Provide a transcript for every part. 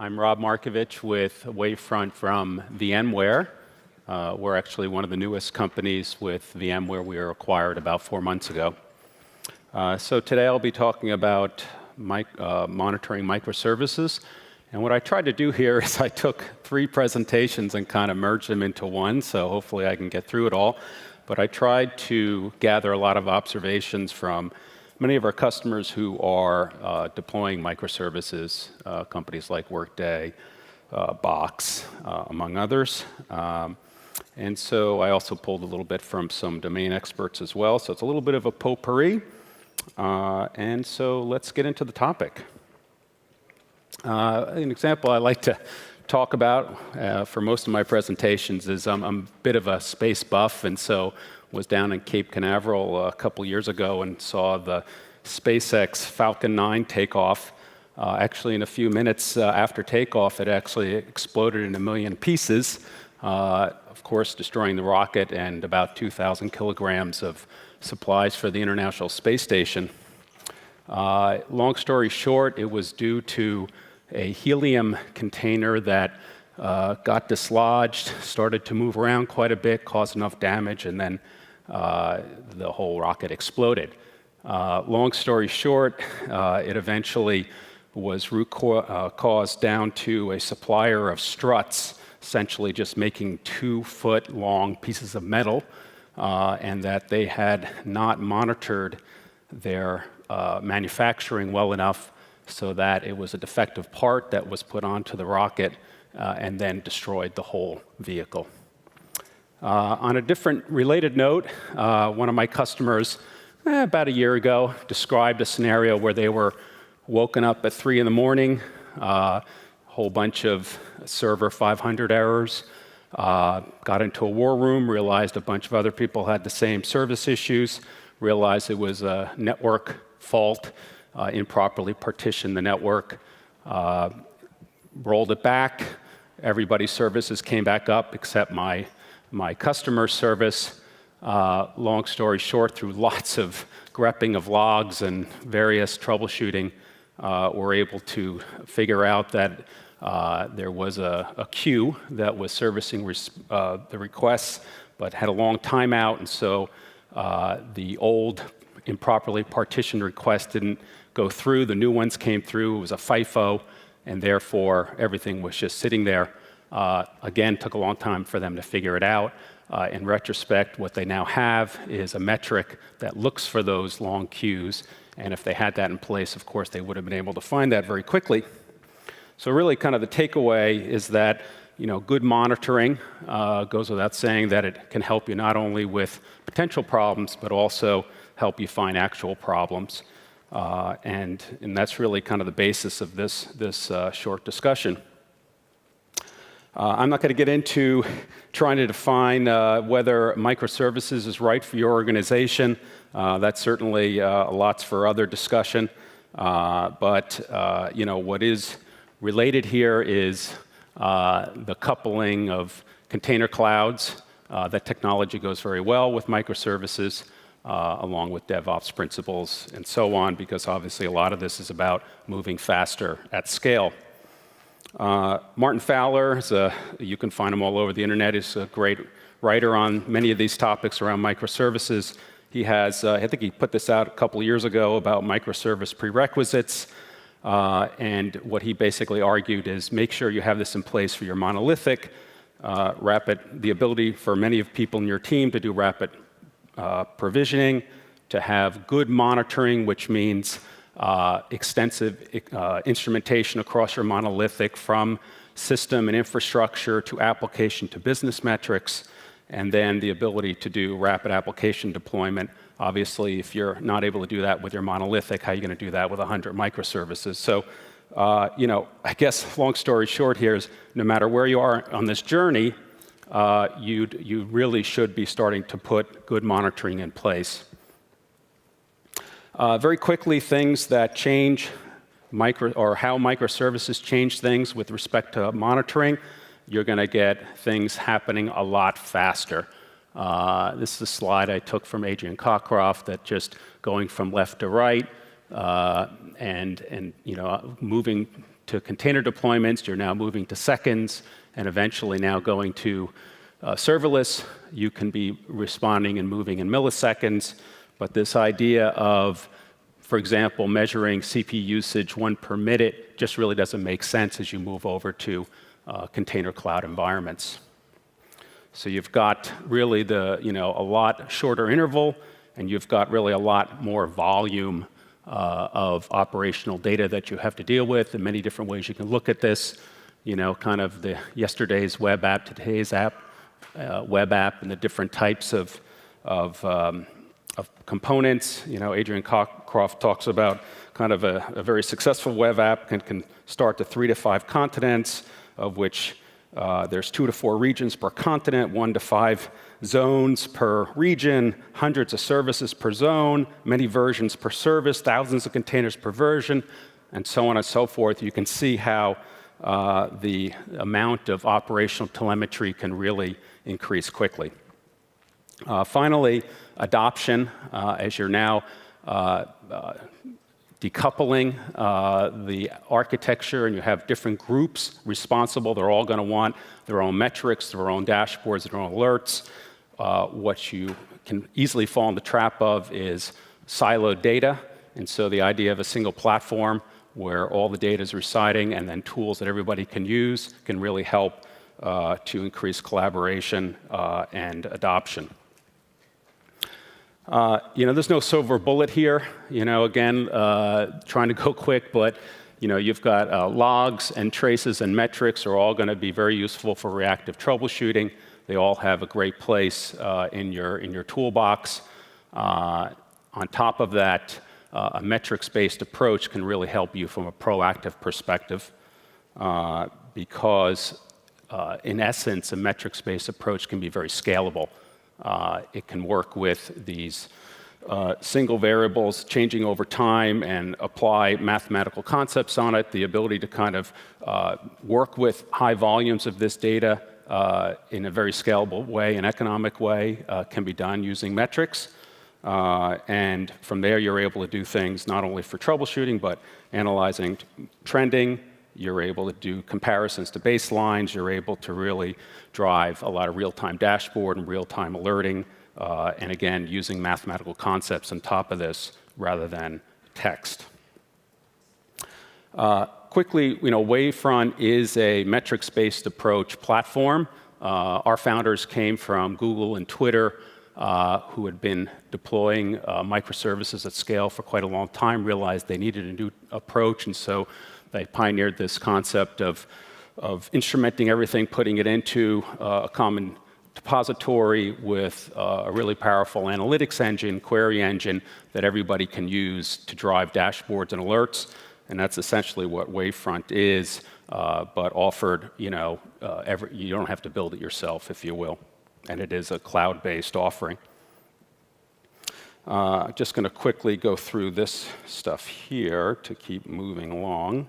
I'm Rob Markovich with Wavefront from VMWare. We're actually one of the newest companies with VMware. We were acquired about 4 months ago. So today I'll be talking about monitoring microservices. And what I tried to do here is I took 3 presentations and kind of merged them into one, so hopefully I can get through it all. But I tried to gather a lot of observations from many of our customers who are deploying microservices, companies like Workday, Box, among others. And so I also pulled a little bit from some domain experts as well. So it's a little bit of a potpourri. And so let's get into the topic. An example I like to talk about for most of my presentations is I'm a bit of a space buff, and so was down in Cape Canaveral a couple years ago and saw the SpaceX Falcon 9 takeoff. Actually, in a few minutes after takeoff, it actually exploded in a million pieces, of course, destroying the rocket and about 2,000 kilograms of supplies for the International Space Station. Long story short, it was due to a helium container that got dislodged, started to move around quite a bit, caused enough damage, and then the whole rocket exploded. Long story short, it eventually was root caused down to a supplier of struts, essentially just making 2-foot-long pieces of metal, and that they had not monitored their manufacturing well enough so that it was a defective part that was put onto the rocket and then destroyed the whole vehicle. On a different related note, one of my customers about a year ago described a scenario where they were woken up at 3 in the morning, a whole bunch of server 500 errors, got into a war room, realized a bunch of other people had the same service issues, realized it was a network fault, improperly partitioned the network, rolled it back. Everybody's services came back up except my customer service. Long story short, through lots of grepping of logs and various troubleshooting, we're able to figure out that there was a queue that was servicing the requests, but had a long timeout, and so the old improperly partitioned request didn't go through. The new ones came through. It was a FIFO, and therefore everything was just sitting there. Again, took a long time for them to figure it out. In retrospect, what they now have is a metric that looks for those long queues, and if they had that in place, of course, they would have been able to find that very quickly. So really kind of the takeaway is that good monitoring goes without saying that it can help you not only with potential problems, but also help you find actual problems. And that's really kind of the basis of this short discussion. I'm not going to get into trying to define whether microservices is right for your organization. That's certainly lots for other discussion. But what is related here is the coupling of container clouds. That technology goes very well with microservices, along with DevOps principles and so on, because obviously a lot of this is about moving faster at scale. Martin Fowler, you can find him all over the internet, is a great writer on many of these topics around microservices. He has, I think he put this out a couple of years ago about microservice prerequisites. And what he basically argued is make sure you have this in place for your monolithic, the ability for many of people in your team to do rapid provisioning, to have good monitoring, which means extensive instrumentation across your monolithic from system and infrastructure to application to business metrics, and then the ability to do rapid application deployment. Obviously, if you're not able to do that with your monolithic, how are you going to do that with 100 microservices? So, I guess long story short here is no matter where you are on this journey, you really should be starting to put good monitoring in place. Very quickly, things that change how microservices change things with respect to monitoring. You're going to get things happening a lot faster. This is a slide I took from Adrian Cockcroft that just going from left to right and moving to container deployments, you're now moving to seconds, and eventually now going to serverless. You can be responding and moving in milliseconds. But this idea of, for example, measuring CPU usage 1 per minute just really doesn't make sense as you move over to container cloud environments. So you've got really a lot shorter interval, and you've got really a lot more volume of operational data that you have to deal with. In many different ways you can look at this, kind of the yesterday's web app, today's app, web app, and the different types of components. Adrian Cockcroft talks about kind of a very successful web app can start to 3 to 5 continents, of which there's 2 to 4 regions per continent, 1 to 5 zones per region, hundreds of services per zone, many versions per service, thousands of containers per version, and so on and so forth. You can see how the amount of operational telemetry can really increase quickly. Finally, adoption, as you're now decoupling the architecture, and you have different groups responsible. They're all going to want their own metrics, their own dashboards, their own alerts. What you can easily fall in the trap of is siloed data. And so the idea of a single platform where all the data is residing and then tools that everybody can use can really help to increase collaboration and adoption. There's no silver bullet here. Again, trying to go quick, but you've got logs and traces and metrics are all going to be very useful for reactive troubleshooting. They all have a great place in your toolbox. On top of that, a metrics-based approach can really help you from a proactive perspective because, in essence, a metrics-based approach can be very scalable. It can work with these single variables changing over time and apply mathematical concepts on it. The ability to kind of work with high volumes of this data in a very scalable way, an economic way, can be done using metrics. And from there, you're able to do things not only for troubleshooting, but analyzing trending. You're able to do comparisons to baselines. You're able to really drive a lot of real-time dashboard and real-time alerting. And again, using mathematical concepts on top of this rather than text. Quickly, Wavefront is a metrics-based approach platform. Our founders came from Google and Twitter, who had been deploying microservices at scale for quite a long time, realized they needed a new approach, and so they pioneered this concept of instrumenting everything, putting it into a common depository with a really powerful analytics engine, query engine that everybody can use to drive dashboards and alerts. And that's essentially what Wavefront is, but offered, you don't have to build it yourself, if you will. And it is a cloud-based offering. Just going to quickly go through this stuff here to keep moving along.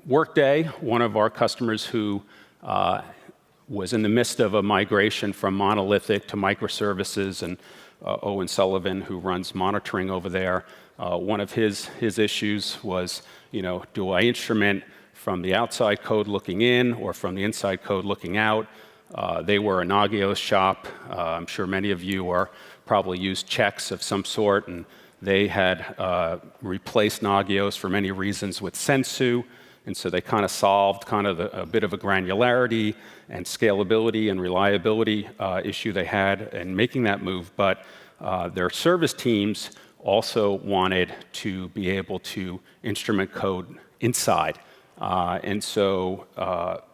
Workday, one of our customers who was in the midst of a migration from monolithic to microservices, and Owen Sullivan, who runs monitoring over there, one of his issues was, do I instrument from the outside code looking in or from the inside code looking out? They were a Nagios shop. I'm sure many of you are probably used checks of some sort, and they had replaced Nagios for many reasons with Sensu, and so they kind of solved a bit of a granularity and scalability and reliability issue they had in making that move. But their service teams also wanted to be able to instrument code inside. And so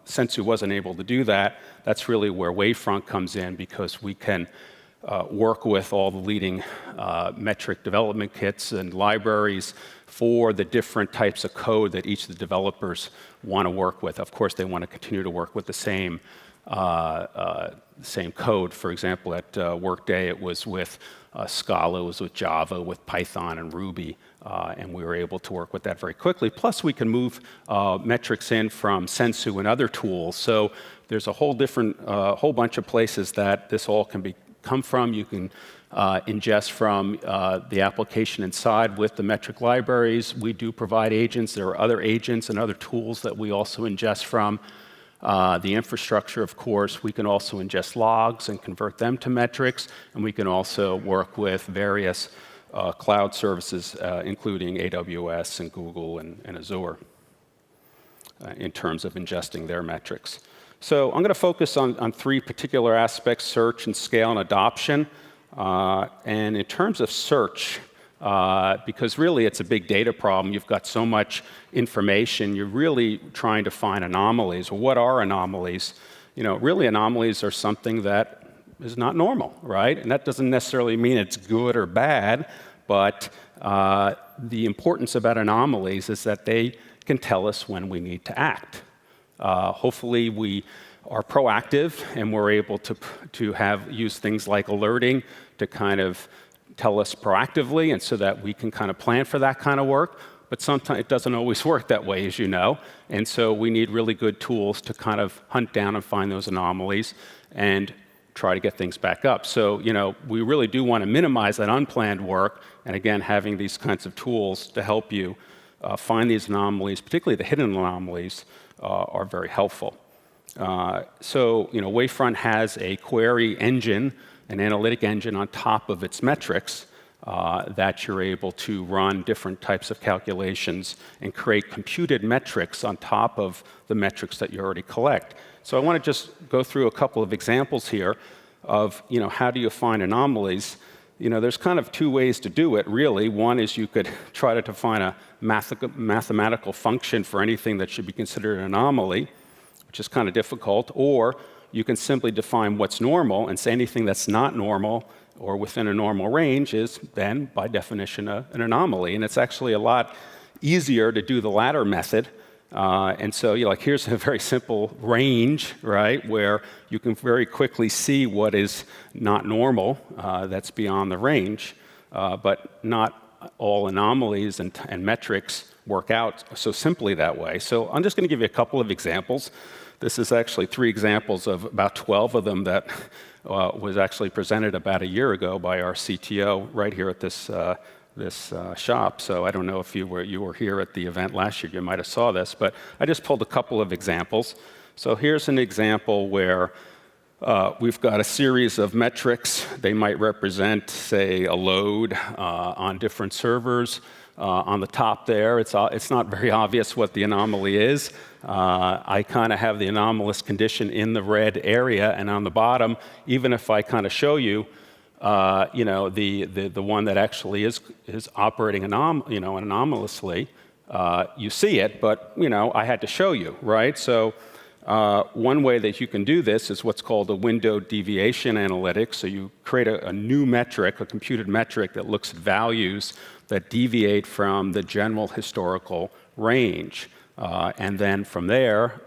Sensu wasn't able to do that. That's really where Wavefront comes in, because we can work with all the leading metric development kits and libraries for the different types of code that each of the developers want to work with. Of course, they want to continue to work with the same code. For example, at Workday, it was with Scala, it was with Java, with Python and Ruby, and we were able to work with that very quickly. Plus, we can move metrics in from Sensu and other tools. So there's a whole bunch of places that this all can come from. You can ingest from the application inside with the metric libraries. We do provide agents. There are other agents and other tools that we also ingest from. The infrastructure, of course, we can also ingest logs and convert them to metrics, and we can also work with various cloud services, including AWS and Google and Azure, in terms of ingesting their metrics. So I'm going to focus on three particular aspects: search and scale and adoption. And in terms of search, because really it's a big data problem, you've got so much information, you're really trying to find anomalies. Well, what are anomalies? Really anomalies are something that is not normal, right? And that doesn't necessarily mean it's good or bad, but the importance about anomalies is that they can tell us when we need to act. Hopefully we are proactive and we're able to use things like alerting to kind of tell us proactively, and so that we can kind of plan for that kind of work. But sometimes it doesn't always work that way, as you know. And so we need really good tools to kind of hunt down and find those anomalies and try to get things back up. So, we really do want to minimize that unplanned work. And again, having these kinds of tools to help you find these anomalies, particularly the hidden anomalies, are very helpful. So, Wavefront has a query engine, an analytic engine on top of its metrics that you're able to run different types of calculations and create computed metrics on top of the metrics that you already collect. So I want to just go through a couple of examples here of, how do you find anomalies? There's kind of two ways to do it, really. One is you could try to define a mathematical function for anything that should be considered an anomaly, which is kind of difficult, or you can simply define what's normal and say anything that's not normal or within a normal range is then, by definition, an anomaly. And it's actually a lot easier to do the latter method. And so, here's a very simple range, right, where you can very quickly see what is not normal that's beyond the range. But not all anomalies and metrics work out so simply that way. So I'm just going to give you a couple of examples. This is actually 3 examples of about 12 of them that was actually presented about a year ago by our CTO right here at this shop. So I don't know if you were here at the event last year. You might have saw this, but I just pulled a couple of examples. So here's an example where we've got a series of metrics. They might represent, say, a load on different servers. On the top there, it's not very obvious what the anomaly is. I kind of have the anomalous condition in the red area, and on the bottom, even if I kind of show you, the one that actually is operating anomalously, you see it, but I had to show you, right? So one way that you can do this is what's called a window deviation analytics. So you create a new metric, a computed metric that looks at values that deviate from the general historical range. And then from there,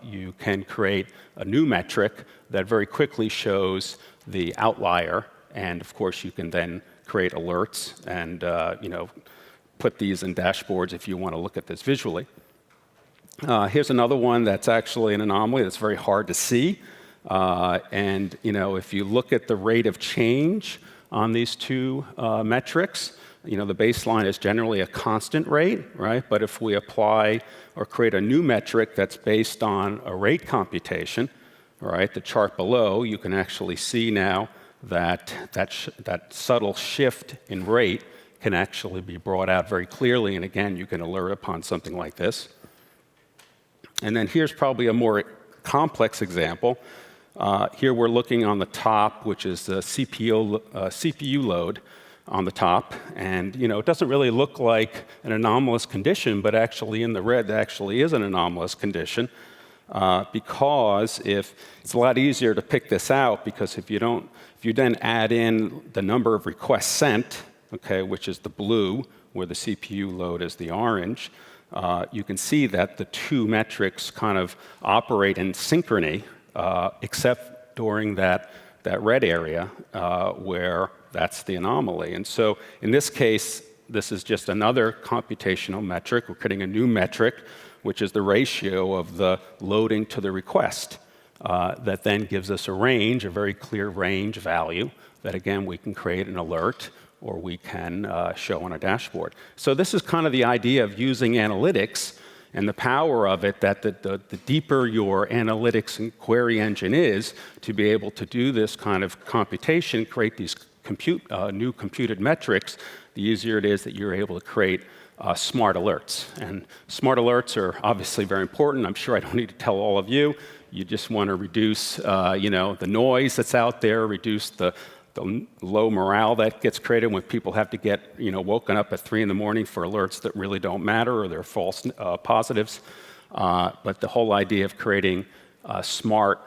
you can create a new metric that very quickly shows the outlier. And of course, you can then create alerts and put these in dashboards if you want to look at this visually. Here's another one that's actually an anomaly that's very hard to see. And if you look at the rate of change on these two metrics, the baseline is generally a constant rate, right? But if we apply or create a new metric that's based on a rate computation, right, the chart below, you can actually see now that subtle shift in rate can actually be brought out very clearly. And again, you can alert upon something like this. And then here's probably a more complex example. Here we're looking on the top, which is the CPU load on the top. And it doesn't really look like an anomalous condition, but actually in the red, that actually is an anomalous condition. Because if it's a lot easier to pick this out, because if you then add in the number of requests sent, okay, which is the blue, where the CPU load is the orange, you can see that the two metrics kind of operate in synchrony, except during that red area where that's the anomaly. And so in this case, this is just another computational metric. We're creating a new metric, which is the ratio of the loading to the request. That then gives us a range, a very clear range value that, again, we can create an alert or we can show on a dashboard. So this is kind of the idea of using analytics and the power of it, that the deeper your analytics and query engine is to be able to do this kind of computation, create these new computed metrics, the easier it is that you're able to create smart alerts. And smart alerts are obviously very important. I'm sure I don't need to tell all of you. You just want to reduce the noise that's out there, reduce the low morale that gets created when people have to get woken up at 3 in the morning for alerts that really don't matter or they're false positives. But the whole idea of creating smart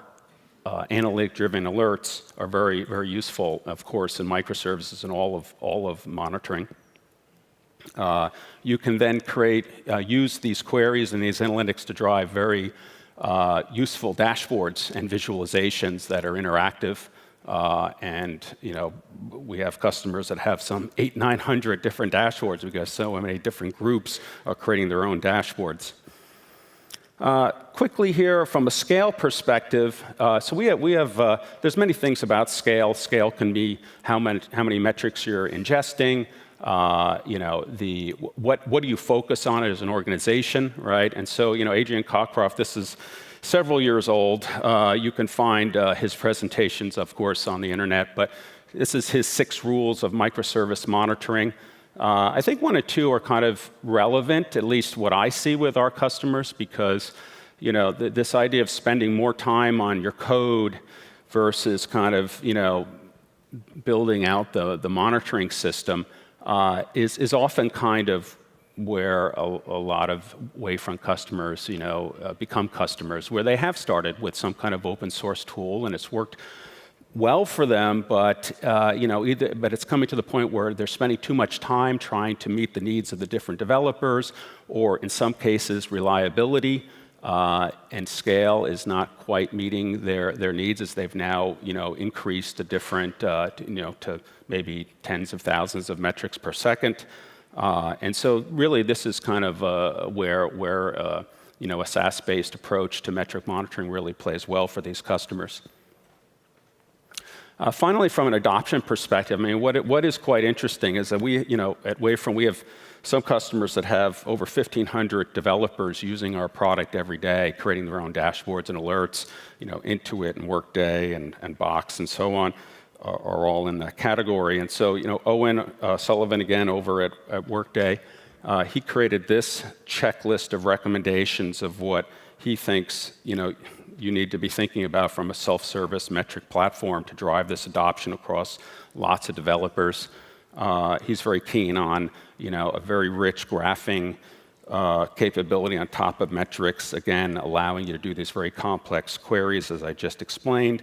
analytic-driven alerts are very, very useful, of course, in microservices and all of monitoring. You can then use these queries and these analytics to drive very useful dashboards and visualizations that are interactive. We have customers that have some 800-900 different dashboards because so many different groups are creating their own dashboards. Quickly here, from a scale perspective, so we have there's many things about scale. Scale can be how many metrics you're ingesting. What do you focus on as an organization, right? And so, Adrian Cockcroft, this is several years old. You can find his presentations, of course, on the internet, but this is his 6 rules of microservice monitoring. I think 1 or 2 are kind of relevant, at least what I see with our customers, because this idea of spending more time on your code versus kind of building out the monitoring system is often kind of where a lot of Wavefront customers, become customers, where they have started with some kind of open source tool and it's worked well for them, but but it's coming to the point where they're spending too much time trying to meet the needs of the different developers, or in some cases reliability and scale is not quite meeting their needs, as they've now increased to different to maybe tens of thousands of metrics per second. And so really this is kind of where a SaaS-based approach to metric monitoring really plays well for these customers. Finally, from an adoption perspective, what is quite interesting is that we, at Wavefront, we have some customers that have over 1,500 developers using our product every day, creating their own dashboards and alerts. Intuit and Workday and Box and so on are all in that category. And so, Owen Sullivan, again, over at Workday, he created this checklist of recommendations of what he thinks, you need to be thinking about from a self-service metric platform to drive this adoption across lots of developers. He's very keen on, a very rich graphing capability on top of metrics, again, allowing you to do these very complex queries, as I just explained.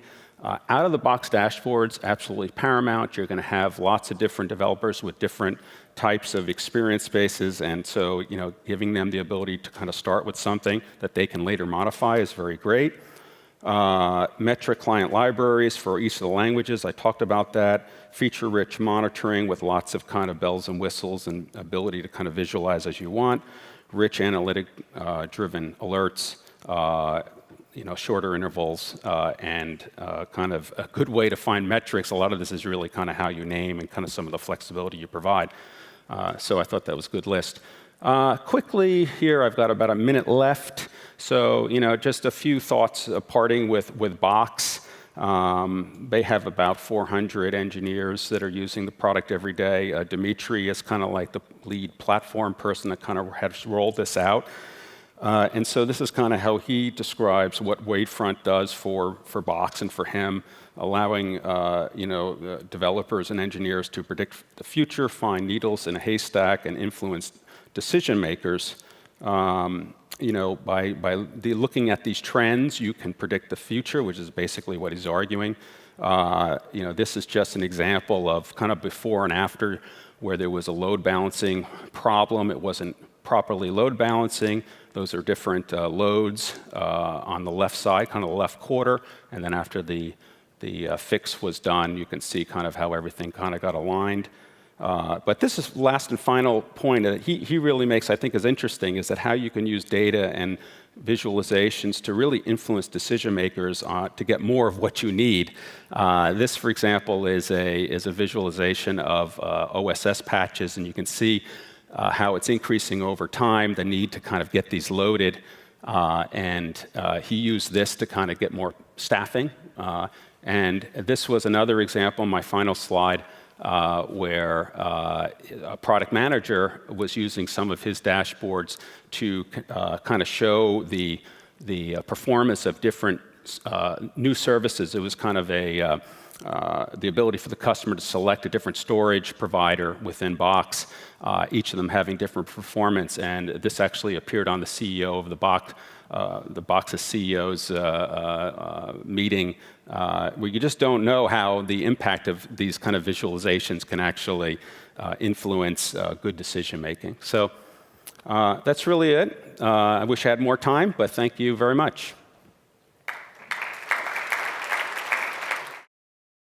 Out-of-the-box dashboards, absolutely paramount. You're going to have lots of different developers with different types of experience spaces, and so giving them the ability to kind of start with something that they can later modify is very great. Metric client libraries for each of the languages, I talked about that. Feature-rich monitoring with lots of kind of bells and whistles and ability to kind of visualize as you want. Rich analytic-driven alerts. Shorter intervals, and kind of a good way to find metrics. A lot of this is really kind of how you name and kind of some of the flexibility you provide. So I thought that was a good list. Quickly here, I've got about a minute left. So, just a few thoughts parting with Box. They have about 400 engineers that are using the product every day. Dimitri is kind of like the lead platform person that kind of has rolled this out. And so this is kind of how he describes what Wavefront does for Box and for him, allowing developers and engineers to predict the future, find needles in a haystack, and influence decision makers. By looking at these trends, you can predict the future, which is basically what he's arguing. This is just an example of kind of before and after, where there was a load balancing problem. It wasn't properly load balancing. Those are different loads on the left side, kind of the left quarter, and then after the fix was done, you can see kind of how everything kind of got aligned. But this is last and final point that he really makes, I think, is interesting, is that how you can use data and visualizations to really influence decision makers to get more of what you need. This, for example, is a visualization of OSS patches, and you can see how it's increasing over time, the need to kind of get these loaded. And he used this to kind of get more staffing. And this was another example, my final slide, where a product manager was using some of his dashboards to kind of show the performance of different new services. It was kind of the ability for the customer to select a different storage provider within Box, each of them having different performance. And this actually appeared on the CEO of the Box's CEO's meeting, where you just don't know how the impact of these kind of visualizations can actually influence good decision making. So that's really it. I wish I had more time, but thank you very much.